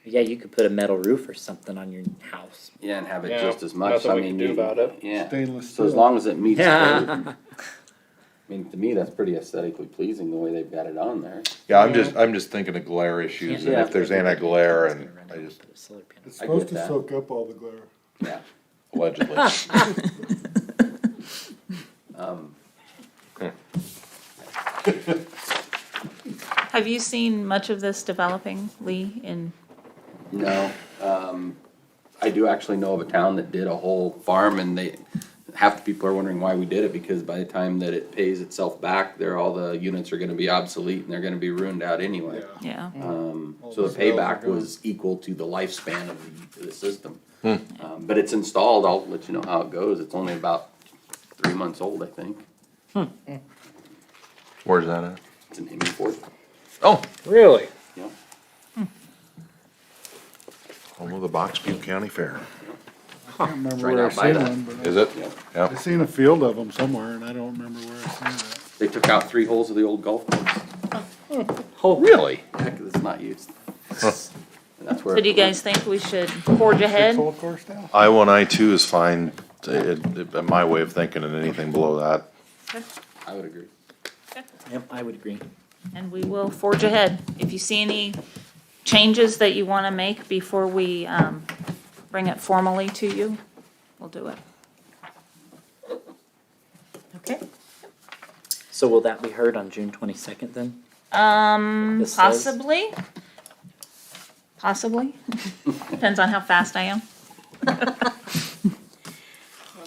Yeah, you could put a metal roof or something on your house. Yeah, and have it Yeah, just as much, nothing we can do about it. Yeah, Stainless so as steel. long as it meets Yeah. code. To me, that's pretty aesthetically pleasing, the way they've got it on there. Yeah, I'm just thinking of glare issues, and Yeah. if there's anti-glare, and I just, It's I supposed get to that. soak up all the glare. Yeah. allegedly. Have you seen much of this developing, Lee, No, I do actually know of a town that did a whole farm, and half the people are wondering why we did it, because by the time that it pays itself back, all the units are gonna be obsolete and they're gonna be ruined out anyway. yeah? So the payback was equal to the lifespan of the system. But it's installed, I'll let you know how it goes, it's only about 3 months old, I think. Where's that at? It's an Amyford. Oh, Really? Yeah. home of the Box Butte County Fair. I can't remember Right where I out by seen that. one, but Is it? Yeah. Yeah. I seen a field of them somewhere and I don't remember where I seen that. They took out 3 holes of the old golf course. Oh, really? Yeah, 'cause it's not used. And that's where. So do you guys think we should forge ahead? Full course now? I-1, I-2 is fine, my way of thinking, and anything below that. I would agree. Yep, I would agree. And we will forge ahead. If you see any changes that you want to make before we bring it formally to you, we'll do it. Okay. So will that be heard on June 22nd then? This says? Possibly. Possibly. Depends on how fast I am. Will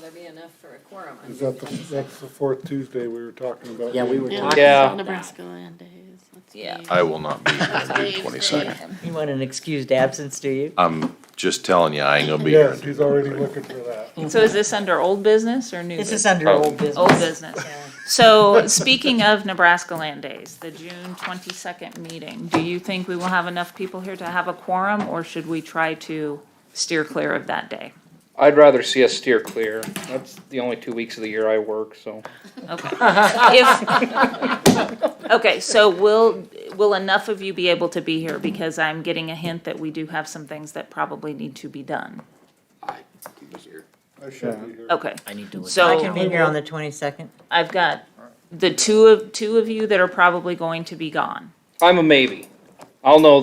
there be enough for a quorum? Is that that's the fourth Tuesday we were talking about? Yeah, we were Yeah, talking Yeah. about Nebraska that. land days. Let's Yeah. see. I will not be here on the Dave, 22nd. You want an excused absence, do you? I'm just telling you, I ain't gonna be here. Yes, he's already looking for that. So is this under old business or new This business? is under old business. Old business. So speaking of Nebraska Land Days, the June 22nd meeting, do you think we will have enough people here to have a quorum, or should we try to steer clear of that day? I'd rather see us steer clear. That's the only 2 weeks of the year I work, so. Okay. Okay, so will enough of you be able to be here? Because I'm getting a hint that we do have some things that probably need to be done. I can be here. I should be here. Okay, I need to look. so. I can be here on the 22nd. I've got the two of you that are probably going to be gone. I'm a maybe. I'll know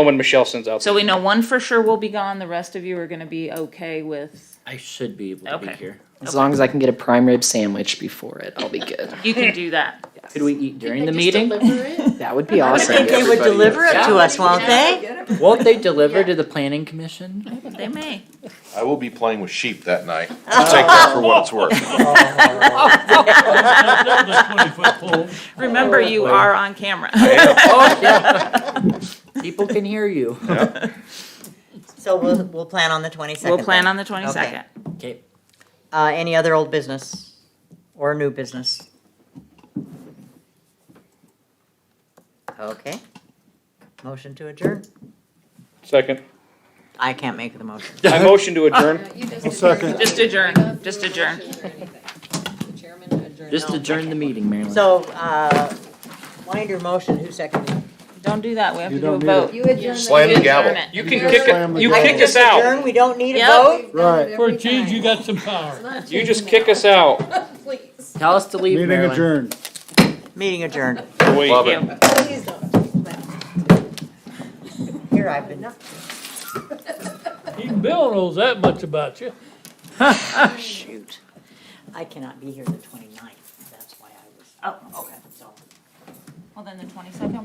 when Michelle sends out. So we know one for sure will be gone, the rest of you are gonna be okay with, I should be able to be Okay. here. As long as I can get a prime rib sandwich before it, I'll be good. you can do that. Could we eat during the They just meeting? deliver it? That would be I awesome. think they would deliver it to us, won't they? Won't they deliver to the planning commission? They may. I will be playing with sheep that night. Take that for what it's worth. That was a 20-foot pole. Remember, you are on camera. Oh, yeah. People can hear you. So we'll plan on the 22nd. We'll plan then. on the 22nd. Okay. Any other old business or new business? Okay. Motion to adjourn? Second. I can't make the motion. I motion to adjourn. I'll second. Just adjourn, just adjourn. Just adjourn the meeting, Marilyn. So, Winder motion, who seconded? Don't do that, we have to You do a don't need vote. You adjourn. Slam the gavel. Adjourn it. You can You kick slam it, the you gavel. kick us out. Adjourn, we don't need a Yep. vote? Right. For a change, you got some power. You just kick us out. Please. Tell us to leave, Meeting Marilyn. adjourned. Meeting adjourned. Wait. Love Thank it. you. Please don't. Here, I've been. Even Bill knows that much about you. Shoot. I cannot be here the 29th. That's why I was. Oh, okay. So. Well, then the 22nd works.